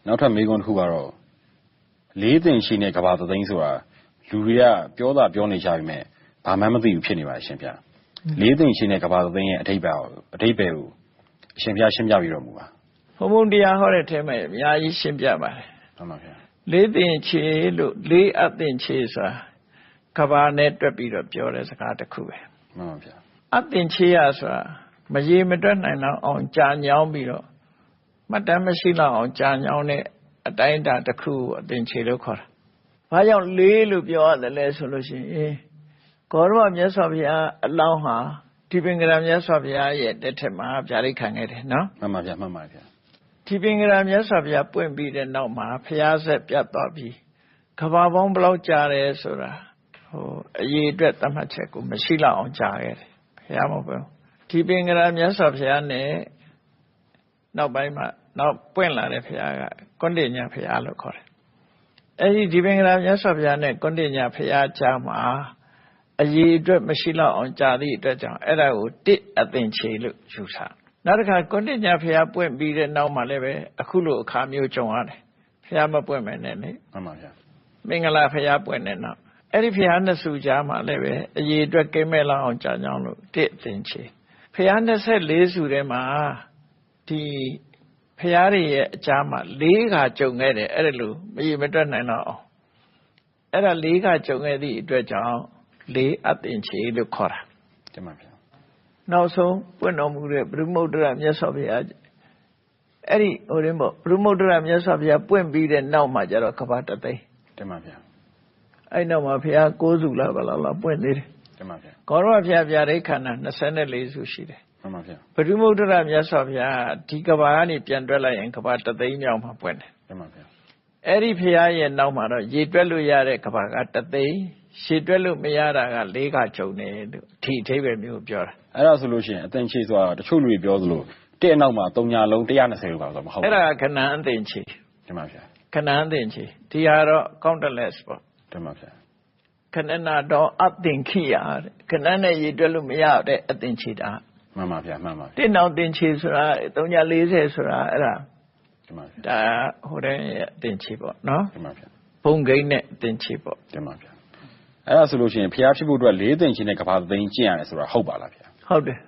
နောက်ထပ်မေးခွန်းတစ်ခုကတော့လေးသိင်ရှိနဲ့ကဘာသိန်းဆိုတာလူတွေကပြောတာပြောနေကြပြီမဲ့ဘာမှမသိဘူးဖြစ်နေပါရှင်ဗျာလေးသိင်ရှိနဲ့ကဘာသိန်းရဲ့အဓိပ္ပာယ်ကိုအရှင်ဗျာရှင်းပြပြီးတော့မူပါဘုံဘုံတရားဟောတဲ့ထဲမှာအများကြီးရှင်းပြပါတယ်မှန်ပါဗျာလေးသိင်ချေလို့လေးအသိင်ချေဆိုတာကဘာနဲ့တွက်ပြီးတော့ပြောတဲ့စကားတစ်ခုပဲမှန်ပါဗျာအသိင်ချေရဆိုတာမရေမတွက်နိုင်တော့အောင်ကြာညောင်းပြီးတော့မှတ်တမ်းမရှိတော့အောင်ကြာညောင်းတဲ့အတိုင်းအတာတစ်ခုကိုအသိင်ချေလို့ခေါ်တာ။ဘာကြောင့်လေးလို့ပြောရတယ်လဲဆိုလို့ရှိရင်ဂေါရမမြတ်စွာဘုရားအလောင်းဟာဒီပင်္ဂရမြတ်စွာဘုရားရဲ့တက်ထက်မှာဗျာဒိတ်ခံခဲ့တယ်နော်မှန်ပါဗျာမှန်ပါဗျာဒီပင်္ဂရမြတ်စွာဘုရားပွင့်ပြီးတဲ့နောက်မှာဘုရားဆက်ပြတ်သွားပြီးကဘာပေါင်းဘယ်လောက်ကြာတယ်ဆိုတာအရေးအတွက်သတ်မှတ်ချက်ကိုမရှိလောက်အောင်ကြာခဲ့တယ်ဘုရားမဟုတ်ဘူးဒီပင်္ဂရမြတ်စွာဘုရားနဲ့နောက်ပိုင်းမှာနောက်ပွင့်လာတဲ့ဘုရားကကွန္တိညာဘုရားလို့ခေါ်တယ်အဲဒီဒီပင်္ဂရမြတ်စွာဘုရားနဲ့ကွန္တိညာဘုရားကြားမှာအရေးအတွက်မရှိလောက်အောင်ကြာသည့်အတွက်ကြောင့်အဲ့ဒါကိုတစ်အသင်ချေလို့ယူဆနောက်တစ်ခါကွန္တိညာဘုရားပွင့်ပြီးတဲ့နောက်မှာလည်းပဲအခုလိုအခါမျိုးကြုံရတယ်ဘုရားမပွင့်မယ်နဲ့လေမှန်ပါဗျာမင်္ဂလာဘုရားပွင့်တဲ့နောက်အဲ့ဒီဘုရားနှစ်စုကြားမှာလည်းပဲအရေးအတွက်ကိမဲ့လောက်အောင်ကြာကြောင်းလို့တစ်အသင်ချေဘုရား24စုထဲမှာဒီဖျားတွေရဲ့အကြားမှာ၄ခါကြုံခဲ့တယ်အဲ့ဒါလို့မရေမတွက်နိုင်တော့အောင်အဲ့ဒါ၄ခါကြုံခဲ့သည့်အတွက်ကြောင့်၄အသင်ချေလို့ခေါ်တာတင်ပါဗျာနောက်ဆုံးပွင့်တော်မူတဲ့ဘုရုမုဒ္ဒရာမြတ်စွာဘုရားအဲ့ဒီဘုရုမုဒ္ဒရာမြတ်စွာဘုရားပွင့်ပြီးတဲ့နောက်မှာကျတော့ကဘာတသိန်းတင်ပါဗျာအဲ့နောက်မှာဘုရား9စုလားဘယ်လောက်ပွင့်သေးတယ်တင်ပါဗျာဂေါရမဘုရားဗျာဒိတ်ခန္ဓာ24စုရှိတယ်မှန်ပါဗျာဘုရုမုဒ္ဒရာမြတ်စွာဘုရားဒီကဘာကနေပြန်တွက်လိုက်ရင်ကဘာတသိန်းမြောက်မှာပွင့်တယ်မှန်ပါဗျာအဲ့ဒီဘုရားရဲ့နောက်မှာတော့ရေတွက်လို့ရတဲ့ကဘာကတသိန်းရှည်တွက်လို့မရတာက၄ခါကျုံတယ်လို့ဒီအထိပ္ပယ်မျိုးပြောတာအဲ့ဒါဆိုလို့ရှိရင်အသင်ချေဆိုတာတချို့လူတွေပြောသလိုတဲ့နောက်မှာ3ညာလုံး120လို့ပါဆိုမဟုတ်ဘူးအဲ့ဒါခဏအသင်ချေတင်ပါဗျာခဏအသင်ချေဒီဟာတော့ countless ပေါ့တင်ပါဗျာခဏနာတော့အသင်ခိယခဏနဲ့ရေတွက်လို့မရတဲ့အသင်ချေတာမှန်ပါဗျာမှန်ပါတဲ့နောက်သင်ချေဆိုတာ340ဆိုတာအဲ့ဒါတင်ပါဗျာဒါဟိုတဲ့တင်ချေပေါ့နော်တင်ပါဗျာဘုံဂိမ်းနဲ့တင်ချေပေါ့တင်ပါဗျာအဲ့ဒါဆိုလို့ရှိရင်ဖျားဖြစ်ဖို့အတွက်၄သိင်ချေနဲ့ကဘာသိန်းကျင့်ရတယ်ဆိုတာဟုတ်ပါလားဗျာဟုတ်တယ်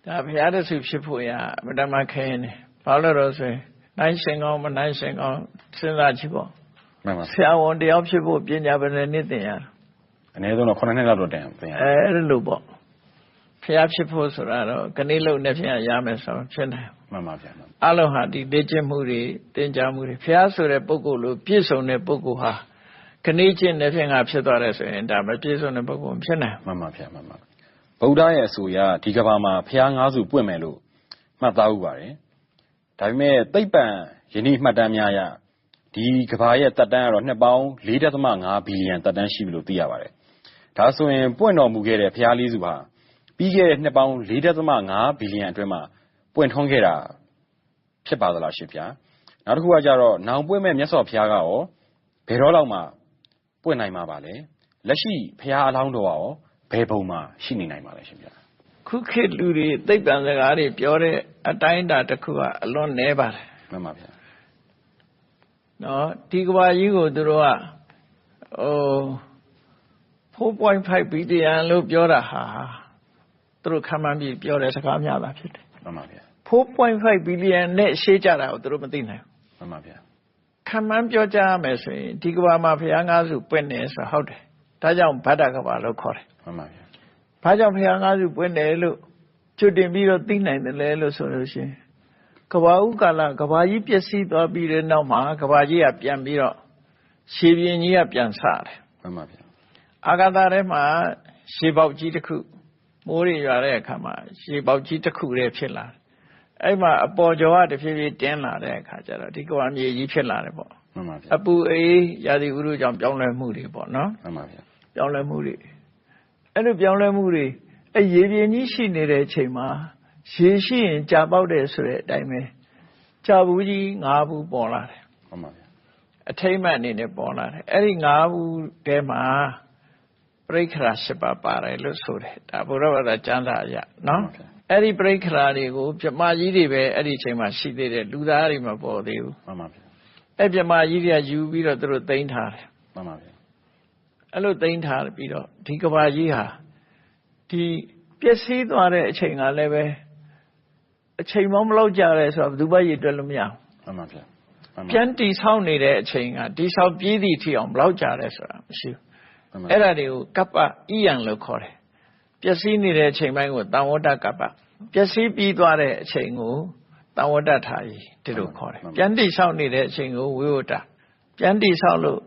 ဒါဘုရားတဆူဖြစ်ဖို့ရအမှန်တမ်းခဲနေဘာလို့တော့ဆိုရင်နိုင်ရှင်ကောင်းမနိုင်ရှင်ကောင်းစဉ်းစားကြည့်ပေါ့မှန်ပါဆရာဝန်တယောက်ဖြစ်ဖို့ပညာပညာနှစ်သင်ရအနည်းဆုံးတော့9နှစ်လောက်တော့တင်ရအဲ့လိုပေါ့ဖျားဖြစ်ဖို့ဆိုတာတော့ခဏလုံးနဲ့ဖြစ်ရမယ်ဆိုဖြစ်နိုင်မှန်ပါဗျာအလုံးဟာဒီလေ့ကျင့်မှုတွေသင်ကြားမှုတွေဖျားဆိုတဲ့ပုဂ္ဂိုလ်လို့ပြည့်စုံတဲ့ပုဂ္ဂိုလ်ဟာခဏချင်းနဲ့ဖြစ်ငါဖြစ်သွားတယ်ဆိုရင်ဒါမပြည့်စုံတဲ့ပုဂ္ဂိုလ်ဖြစ်နိုင်မှန်ပါဗျာမှန်ပါဗုဒ္ဓရဲ့အဆိုအရဒီကဘာမှာဖျား9စုပွင့်မယ်လို့မှတ်သားဥပါတယ်ဒါပေမဲ့သိပ္ပံယနေ့မှတ်တမ်းများရဒီကဘာရဲ့တက်တန်းကတော့နှစ်ပေါင်း4.5ဘီလီယံတက်တန်းရှိပြီလို့သိရပါတယ်ဒါဆိုရင်ပွင့်တော်မူခဲ့တဲ့ဖျားလေးစုဟာပြီးခဲ့တဲ့နှစ်ပေါင်း4.5ဘီလီယံအတွင်းမှာပွင့်ထွန်းခဲ့တာဖြစ်ပါသလားရှင်ဗျာနောက်တစ်ခုကကြတော့နောင်ပွင့်မဲ့မြတ်စွာဘုရားကရောဘယ်တော့လောက်မှပွင့်နိုင်မှာပါလဲလက်ရှိဘုရားအလောင်းတော်ကရောဘယ်ပုံမှာရှိနေနိုင်ပါလဲရှင်ဗျာခုခေတ်လူတွေသိပ္ပံစကားတွေပြောတဲ့အတိုင်းအတာတစ်ခုကအလွန်နည်းပါတယ်မှန်ပါဗျာနော်ဒီကဘာကြီးကိုသူတို့က4.5 ဘီလီယံလို့ပြောတာဟာသူတို့ခံမှန်းပြီးပြောတဲ့စကားများတာဖြစ်တယ်မှန်ပါဗျာ4.5 ဘီလီယံနဲ့ရှေ့ကြတာကိုသူတို့မသိနိုင်ဘူးမှန်ပါဗျာခံမှန်းပြောကြရမယ်ဆိုရင်ဒီကဘာမှာဘုရား9စုပွင့်တယ်ဆိုဟုတ်တယ်ဒါကြောင့်ဗဒ္ဒကဘာလို့ခေါ်တယ်မှန်ပါဗျာဘာကြောင့်ဘုရား9စုပွင့်တယ်လို့ချွတ်တင်ပြီးတော့သိနိုင်တယ်လဲလို့ဆိုလို့ရှိရင်ကဘာဥကာလကဘာကြီးပျက်စီးသွားပြီးတဲ့နောက်မှာကဘာကြီးကပြန်ပြီးတော့ရှေးပြင်းကြီးကပြန်ဆတယ်မှန်ပါဗျာအာဂါသထဲမှာရှေးပေါက်ကြီးတစ်ခုမိုးတွေရွာတဲ့အခါမှာရှေးပေါက်ကြီးတစ်ခုတည်းဖြစ်လာတယ်အဲ့မှာအပေါ်ကျော်ကတဖြည်းဖြည်းတင်းလာတဲ့အခါကျတော့ဒီကဘာမြေကြီးဖြစ်လာတယ်ပေါ့မှန်ပါဗျာအပူအေးရာသီဥတုကြောင့်ပြောင်းလဲမှုတွေပေါ့နော်မှန်ပါဗျာပြောင်းလဲမှုတွေအဲ့လိုပြောင်းလဲမှုတွေအဲ့ရေပြင်းကြီးရှိနေတဲ့အချိန်မှာရေရှိရင်ကြာပေါက်တယ်ဆိုတဲ့အတိုင်းပဲကြာဘူးကြီး9ဘူးပေါ်လာတယ်မှန်ပါဗျာအထိမ့်မှန်အနေနဲ့ပေါ်လာတယ်အဲ့ဒီ9ဘူးထဲမှာပရိက္ခရာ10ပါးပါတယ်လို့ဆိုတယ်ဒါဘုရားဘာသာကျမ်းစာအရနော် အဲ့ဒီပြိခရာတွေကိုပြမကြီးတွေပဲအဲ့ဒီအချိန်မှာရှိသေးတယ်လူသားတွေမပေါ်သေးဘူးမှန်ပါဗျာအဲ့ပြမကြီးတွေကယူပြီးတော့သူတို့သိမ်းထားတယ်မှန်ပါဗျာအဲ့လိုသိမ်းထားပြီးတော့ဒီကဘာကြီးဟာဒီပျက်စီးသွားတဲ့အချိန်ကလည်းပဲအချိန်မောင်းမလောက်ကြရဲဆိုတော့ဘယ်သူမှရည်တွက်လို့မရဘူးမှန်ပါဗျာပြန်တီဆောက်နေတဲ့အချိန်ကတီဆောက်ပြီးသည့်ထီအောင်ဘယ်လောက်ကြရဲဆိုတာမရှိဘူးအဲ့ဒါတွေကိုကပ္ပဣယံလို့ခေါ်တယ်ပျက်စီးနေတဲ့အချိန်ပိုင်းကိုတံဝတ္တကပ္ပပျက်စီးပြီးသွားတဲ့အချိန်ကိုတံဝတ္တထာယီဒီလိုခေါ်တယ်ပြန်တီဆောက်နေတဲ့အချိန်ကိုဝိဝတ္တပြန်တီဆောက်လို့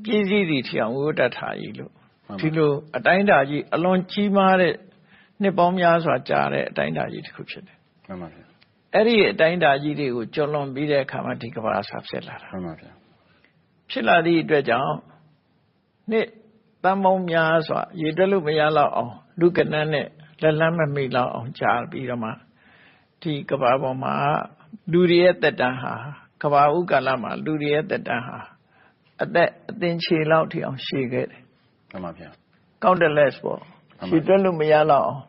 ပြည့်စည်သည့်ထီအောင်ဝိဝတ္တထာယီလို့ဒီလိုအတိုင်းအတာကြီးအလွန်ကြီးမားတဲ့နှစ်ပေါင်းများစွာကြာတဲ့အတိုင်းအတာကြီးတစ်ခုဖြစ်တယ်မှန်ပါဗျာအဲ့ဒီအတိုင်းအတာကြီးတွေကိုကျော်လွန်ပြီးတဲ့အခါမှာဒီကမ္ဘာဆာဖြစ်လာတာမှန်ပါဗျာဖြစ်လာသည့်အတွက်ကြောင့်နှစ်တန်ပေါင်းများစွာရေတွက်လို့မရတော့အောင်လူကနန်းနဲ့လက်လန်းမမိတော့အောင်ကြာပြီးတော့မှဒီကမ္ဘာပေါ်မှာလူတွေရဲ့တက်တန်းဟာကမ္ဘာဥကာလမှာလူတွေရဲ့တက်တန်းဟာအသက်အသင်ခြေလောက်ထိအောင်ရှည်ခဲ့တယ်မှန်ပါဗျာ countless ပေါ့ရှည်တွက်လို့မရတော့အောင်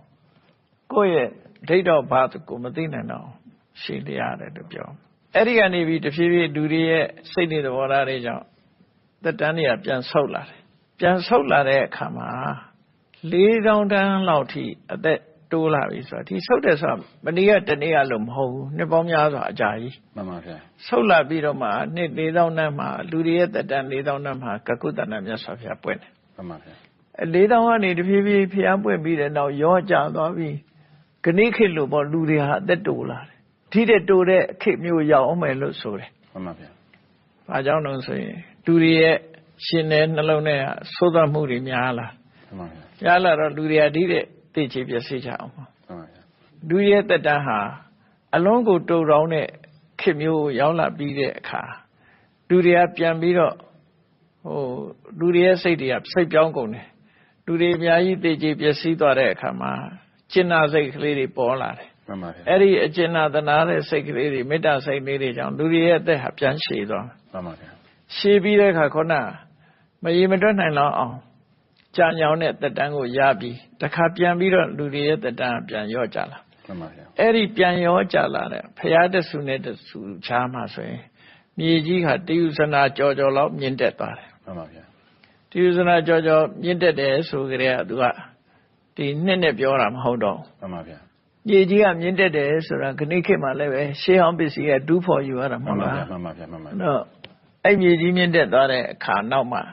ကိုယ့်ရဲ့ဒိဋ္ဌောဘာကိုမသိနိုင်တော့ရှည်လျရတယ်လို့ပြောအဲ့ဒီကနေပြီးတဖြည်းဖြည်းလူတွေရဲ့စိတ်နေသဘောထားတွေကြောင့်တက်တန်းတွေကပြန်ဆုတ်လာတယ်ပြန်ဆုတ်လာတဲ့အခါမှာ4000တန်းလောက်ထိအသက်တိုးလာပြီဆိုတာဒီဆုတ်တယ်ဆိုတာမနေ့ကတနေ့ကလို့မဟုတ်ဘူးနှစ်ပေါင်းများစွာအကြာကြီးမှန်ပါဗျာဆုတ်လာပြီးတော့မှနှစ်4000တန်းမှာလူတွေရဲ့တက်တန်း4000တန်းမှာကကုတ္တနာမြတ်စွာဘုရားပွင့်တယ်မှန်ပါဗျာ4000ကနေတဖြည်းဖြည်းဘုရားပွင့်ပြီးတဲ့နောက်ရောကျသွားပြီးခဏိခေတ်လို့ပေါ့လူတွေဟာအသက်တိုးလာတယ်ထိတဲ့တိုးတဲ့ခေတ်မျိုးရောက်အောင်မယ်လို့ဆိုတယ်မှန်ပါဗျာဘာကြောင့်လဲဆိုရင်လူတွေရဲ့ရှင်တဲ့နှလုံးထဲကသိုးသားမှုတွေများလာမှန်ပါဗျာများလာတော့လူတွေအတိတဲ့သိချေပြစေချအောင်မှန်ပါဗျာလူရဲ့တက်တန်းဟာအလုံးကိုတူတောင်းတဲ့ခေတ်မျိုးရောက်လာပြီးတဲ့အခါလူတွေကပြန်ပြီးတော့လူတွေရဲ့စိတ်တွေကစိတ်ပြောင်းကုန်တယ်လူတွေအများကြီးသိချေပြစီသွားတဲ့အခါမှာကျင်နာစိတ်ကလေးတွေပေါ်လာတယ်မှန်ပါဗျာအဲ့ဒီအကျင်နာသနာတဲ့စိတ်ကလေးတွေမေတ္တာစိတ်လေးတွေကြောင့်လူတွေရဲ့အသက်ဟာပြန်ရှည်သွားမှန်ပါဗျာရှည်ပြီးတဲ့အခါခုနမရေမတွက်နိုင်တော့အောင်ကြာညောင်းတဲ့တက်တန်းကိုရပြီးတခါပြန်ပြီးတော့လူတွေရဲ့တက်တန်းပြန်ရော့ကြလာမှန်ပါဗျာအဲ့ဒီပြန်ရော့ကြလာတဲ့ဖရာတဆူနဲ့တဆူချားမှာဆိုရင်မြေကြီးဟာတယုဇနာကြော်လောက်မြင့်တက်သွားတယ်မှန်ပါဗျာတယုဇနာကြော်မြင့်တက်တယ်ဆိုကြတဲ့ကသူကဒီနှစ်နဲ့ပြောတာမဟုတ်တော့မှန်ပါဗျာမြေကြီးကမြင့်တက်တယ်ဆိုတာခဏိခေတ်မှာလည်းပဲရှေးဟောင်းပစ္စည်းရဲ့ဒူးဖော်ယူရတာမဟုတ်လားမှန်ပါဗျာမှန်ပါတော့အဲ့မြေကြီးမြင့်တက်သွားတဲ့အခါနောက်မှာ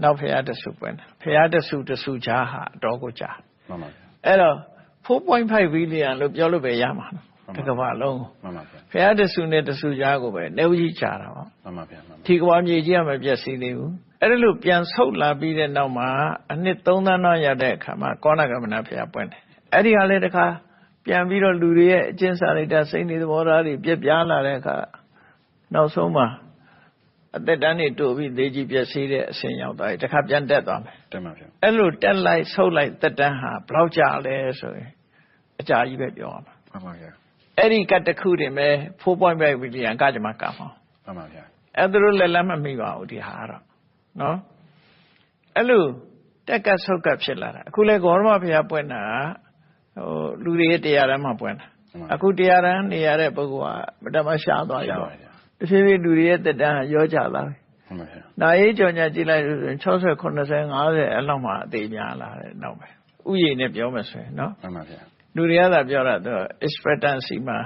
နောက်ဖရာတဆူပွင့်တယ်ဖရာတဆူချားဟာအတော်ကိုကြာမှန်ပါဗျာအဲ့တော့ 4.5 billion လို့ပြောလို့ပဲရမှာတကဘာလုံးမှန်ပါဗျာဖရာတဆူနဲ့တဆူချားကိုပဲနေဦးကြီးကြာတာပေါ့မှန်ပါဗျာဒီကဘာမြေကြီးကမပြည့်စည်သေးဘူးအဲ့ဒါလို့ပြန်ဆုတ်လာပြီးတဲ့နောက်မှာအနှစ်3သန်းတော့ရတဲ့အခါမှာကောဏဂမနဖရာပွင့်တယ်အဲ့ဒီဟာလည်းတခါပြန်ပြီးတော့လူတွေရဲ့အကျင့်စာရိတ္တစိတ်နေသဘောထားတွေပြက်ပြားလာတဲ့အခါနောက်ဆုံးမှာအသက်တန်းတွေတိုးပြီးသေကြီးပြည့်စည်တဲ့အဆင့်ရောက်သွားပြီတခါပြန်တက်သွားမယ်တက်ပါဗျာအဲ့လိုတက်လိုက်ဆုတ်လိုက်သက်တမ်းဟာဘယ်လောက်ကြာလဲဆိုရင်အကြာကြီးပဲပြောရမှာမှန်ပါဗျာအဲ့ဒီကတခုတင်ပဲ 4.5 billion ကကြမှာကမှာမှန်ပါဗျာအဲ့ဒါလည်းလက်မမိပါဘူးဒီဟာတော့နော်အဲ့လိုတက်ကဆုတ်ကဖြစ်လာတာအခုလဲဂေါရမဘုရားပွင့်တာလူတွေရဲ့တရားတန်းမှာပွင့်တာအခုတရားတန်းနေရတဲ့ပုဂ္ဂိုလ်ကမတမရှားသွားပြီပေါ့တဖြည်းဖြည်းလူတွေရဲ့တက်တန်းရောကြလာပြီမှန်ပါဗျာနာရေးကြော်ညာကြည့်လိုက်လို့ဆိုရင်60 90 50အဲ့လောက်မှအသေးများလာတယ်နောက်ပဲဥယျာဉ်နဲ့ပြောမှဆိုရင်နော်မှန်ပါဗျာလူတွေကသာပြောတာသူ expectancy မှာ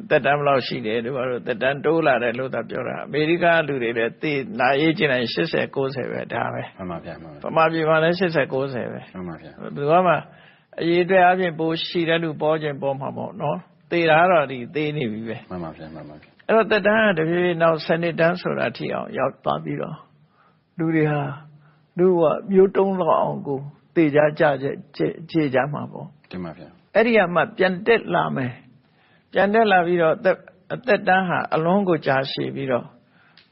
တက်တန်းဘယ်လောက်ရှိတယ်တို့ဘာလို့တက်တန်းတိုးလာတယ်လို့သာပြောတာအမေရိကလူတွေလည်းသိနာရေးကျင်တိုင်း80 90ပဲဒါပဲမှန်ပါဗျာမှန်ပါဗမာပြည်မှာလည်း80 90ပဲမှန်ပါဗျာဘယ်သူမှအရေးအတွက်အပြင်ပိုးရှိတဲ့လူပေါ်ခြင်းပေါ်မှာပေါ့နော်သေတာတော့ဒီသေနေပြီပဲမှန်ပါဗျာမှန်ပါဗျာအဲ့တော့တက်တန်းကတဖြည်းဖြည်းနောက်စနစ်တန်းဆိုတာထိအောင်ရောက်သွားပြီးတော့လူတွေဟာလူကမျိုးတုံးလောက်အောင်ကိုသေကြကြကြမှာပေါ့တင်ပါဗျာအဲ့ဒီကမှပြန်တက်လာမယ်ပြန်တက်လာပြီးတော့အသက်တန်းဟာအလုံးကိုကြာရှည်ပြီးတော့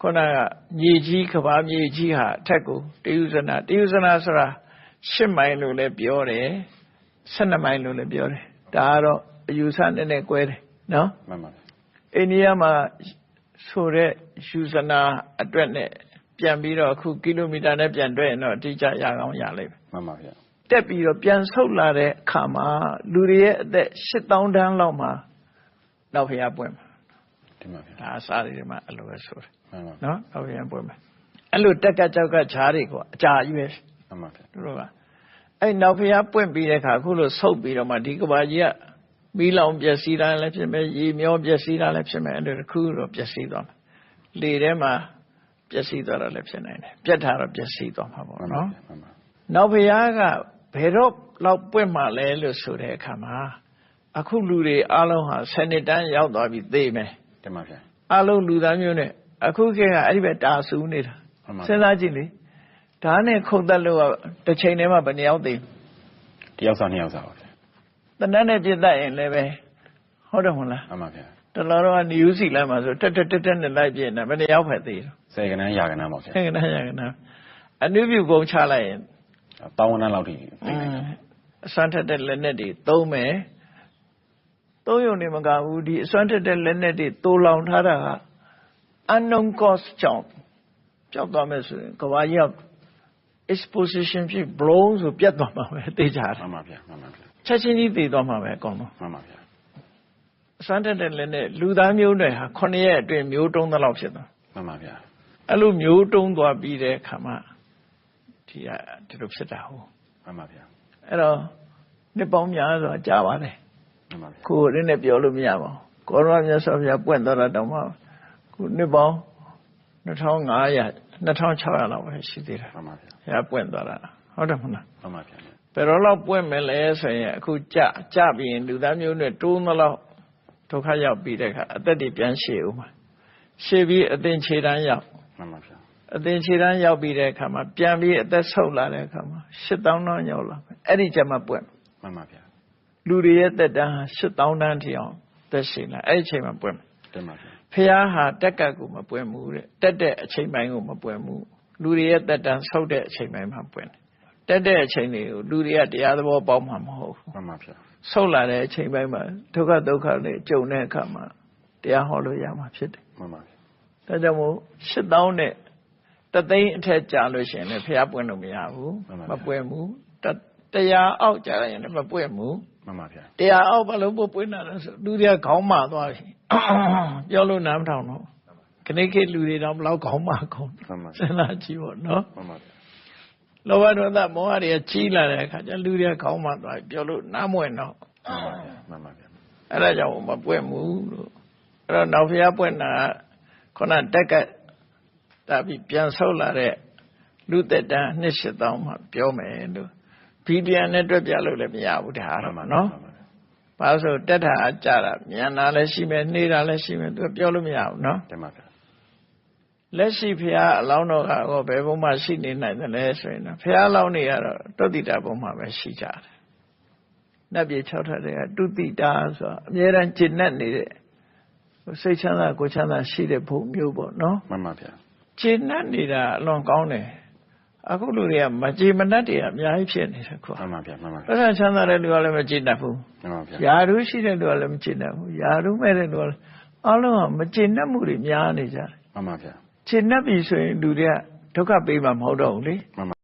ခုနကမြေကြီးကဘာမြေကြီးဟာအထက်ကိုတယုဇနာဆိုတာ10မိုင်လို့လည်းပြောတယ်12မိုင်လို့လည်းပြောတယ်ဒါကတော့အယူဆနဲ့နဲ့꿰တယ်နော်မှန်ပါအိန္ဒိယမှာဆိုတဲ့ယူဇနာအတွက်နဲ့ပြန်ပြီးတော့အခုကီလိုမီတာနဲ့ပြန်တွဲရင်တော့အတိအကျရကောင်းရလိမ့်မယ်မှန်ပါဗျာ တက်ပြီးတော့ပြန်ဆုတ်လာတဲ့အခါမှာလူတွေရဲ့အသက်8000တန်းလောက်မှာနောက်ဖျားပွင့်မှာတင်ပါဗျာဒါအစားတွေမှာအဲ့လိုပဲဆိုတယ်မှန်ပါနော်နောက်ဖျားပွင့်မှာအဲ့လိုတက်ကကြောက်ကဈားတွေကိုအကြာကြီးပဲမှန်ပါဗျာတို့ကအဲ့နောက်ဖျားပွင့်ပြီးတဲ့အခါအခုလိုဆုတ်ပြီးတော့မှဒီကဘာကြီးကမီးလောင်ပျက်စီးတာလည်းဖြစ်မယ်ရေမျောပျက်စီးတာလည်းဖြစ်မယ်အဲ့လိုတစ်ခုတော့ပျက်စီးသွားမှာလေထဲမှာပျက်စီးသွားတာလည်းဖြစ်နိုင်တယ်ပြတ်တာတော့ပျက်စီးသွားမှာပေါ့နော်နောက်ဖျားကဘယ်တော့လောက်ပွင့်မှလဲလို့ဆိုတဲ့အခါမှာအခုလူတွေအားလုံးဟာ10နှစ်တန်းရောက်သွားပြီသိမယ်တင်ပါဗျာအားလုံးလူသားမျိုးနဲ့အခုခေတ်ကအဲ့ဒီပဲတာဆူနေတာစဉ်းစားကြည့်လေဒါနဲ့ခုတ်တက်လို့တစ်ချိန်တည်းမှာဘယ်နှယောက်သိတယောက်စားနှစ်ယောက်စားပါဗျာတနက်နဲ့ပြစ်တတ်ရင်လည်းပဲဟုတ်တယ်မဟုတ်လားမှန်ပါဗျာတလောတော့နယူးစီလမ်းမှာဆိုတက်နဲ့လိုက်ပြည့်နေဘယ်နှယောက်ဖက်သေးတယ်10ကနန်းရာကနန်းပါဗျာ10ကနန်းရာကနန်းအနုပြုပုံချလိုက်ရင်တောင်းဝန်းလောက်ထိသိနေတယ်အစွမ်းထက်တဲ့လက်နက်တွေသုံးမယ်သုံးရုံနေမကဘူးဒီအစွမ်းထက်တဲ့လက်နက်တွေတိုးလောင်ထားတာက unknown cost ကြောင့်ကြောက်သွားမယ်ဆိုရင်ကဘာကြီးက exposition ဖြစ် blow ဆိုပြတ်သွားမှာပဲသိကြတယ်မှန်ပါဗျာမှန်ပါဗျာချက်ချင်းကြီးသိသွားမှာပဲအကုန်လုံးမှန်ပါဗျာအစွမ်းထက်တဲ့လက်နက်လူသားမျိုးတွေဟာ9ရက်အတွင်းမျိုးတုံးသလောက်ဖြစ်သွားမှန်ပါဗျာအဲ့လိုမျိုးတုံးသွားပြီးတဲ့အခါမှာဒီလိုဖြစ်တာဟုတ်မှန်ပါဗျာအဲ့တော့နှစ်ပေါင်းများစွာကြာပါတယ်မှန်ပါဗျာကိုယ်ရင်းနဲ့ပြောလို့မရပါဘူးကောရမမြတ်စွာဘုရားပွင့်သွားတာတောင်မှခုနှစ်ပေါင်း2500 2600လောက်ပဲရှိသေးတယ်မှန်ပါဗျာဘုရားပွင့်သွားတာဟုတ်တယ်မဟုတ်လားမှန်ပါဗျာဘယ်တော့လောက်ပွင့်မယ်လဲဆိုရင်အခုကြပြီးရင်လူသားမျိုးနဲ့တိုးမလောက်ဒုက္ခရောက်ပြီးတဲ့အခါအသက်တွေပြန်ရှည်ဦးမှာရှည်ပြီးအသင်ခြေတန်းရောက်မှန်ပါဗျာအသင်ခြေတန်းရောက်ပြီးတဲ့အခါမှာပြန်ပြီးအသက်ဆုတ်လာတဲ့အခါမှာ8000တန်းရောက်လာမယ်အဲ့ဒီကျမှပွင့်မှန်ပါဗျာလူတွေရဲ့သက်တမ်းဟာ8000တန်းထိအောင်သက်ရှင်လာအဲ့ဒီအချိန်မှာပွင့်တင်ပါဗျာဖះဟာတက်ကတ်ကိုမပွင့်ဘူးတဲ့တက်တဲ့အချိန်ပိုင်းကိုမပွင့်ဘူးလူတွေရဲ့သက်တမ်းဆုတ်တဲ့အချိန်ပိုင်းမှာပွင့်တက်တဲ့အချိန်တွေကိုလူတွေကတရားသဘောပေါက်မှာမဟုတ်ဘူးမှန်ပါဗျာဆုတ်လာတဲ့အချိန်ပိုင်းမှာဒုက္ခဒုက္ခတွေကြုံတဲ့အခါမှာတရားဟောလို့ရမှာဖြစ်တယ်မှန်ပါဗျာဒါကြောင့်မို့8000နဲ့တသိန်းအထက်ကြာလို့ရှိရင်လည်းဖះပွင့်လို့မရဘူးမပွင့်ဘူးတရားအောက်ကြာရင်လည်းမပွင့်ဘူးမှန်ပါဗျာတရားအောက်ဘာလို့ပွင့်တာလဲဆိုလူတွေကခေါင်းမာသွားပြီပြောလို့နားမထောင်တော့ခဏခေတ်လူတွေတော့ဘလောက်ခေါင်းမာကုန်စဉ်းစားကြည့်ပေါ့နော်မှန်ပါဗျာလောဘဒေါသမောဟတွေကကြီးလာတဲ့အခါကျလူတွေကခေါင်းမာသွားပြီပြောလို့နားမဝင်တော့မှန်ပါဗျာအဲ့ဒါကြောင့်မပွင့်ဘူးလို့အဲ့တော့နောက်ဖះပွင့်တာခုနတက်ကတာပြီးပြန်ဆုတ်လာတဲ့လူသက်တမ်းနှစ်8000မှပြောမယ်လို့ဘီလီယံနဲ့တွက်ပြလို့လည်းမရဘူးဒါတော့မှနော်ဘာလို့ဆိုတက်တာအကြတာမြန်တာလည်းရှိမယ်နှေးတာလည်းရှိမယ်သူပြောလို့မရဘူးနော်တင်ပါဗျာလက်ရှိဖះအလောင်းတော်ကဘယ်ဘုံမှရှိနေနိုင်တယ်လဲဆိုရင်ဖះအလောင်းတွေကတော့တုတ်တိတာဘုံမှပဲရှိကြတယ်နတ်ပြည်6ထပ်တွေကတုတိတာဆိုတာအများရန်ကျင့်တတ်နေတဲ့စိတ်ချမ်းသာကိုယ်ချမ်းသာရှိတဲ့ဘုံမျိုးပေါ့နော်မှန်ပါဗျာကျင့်တတ်နေတာအလွန်ကောင်းတယ်အခုလူတွေကမကြည်မနှက်တွေအများကြီးဖြစ်နေတယ်ကွာမှန်ပါဗျာမှန်ပါအဲ့ဒါချမ်းသာတဲ့လူကလည်းမကြည်တတ်ဘူးမှန်ပါဗျာယာရုရှိတဲ့လူကလည်းမကြည်တတ်ဘူးယာရုမဲ့တဲ့လူကလည်းအလုံးကမကြည်တတ်မှုတွေများနေကြတယ်မှန်ပါဗျာကြည်တတ်ပြီဆိုရင်လူတွေကဒုက္ခပေးမှာမဟုတ်တော့ဘူးလေမှန်ပါ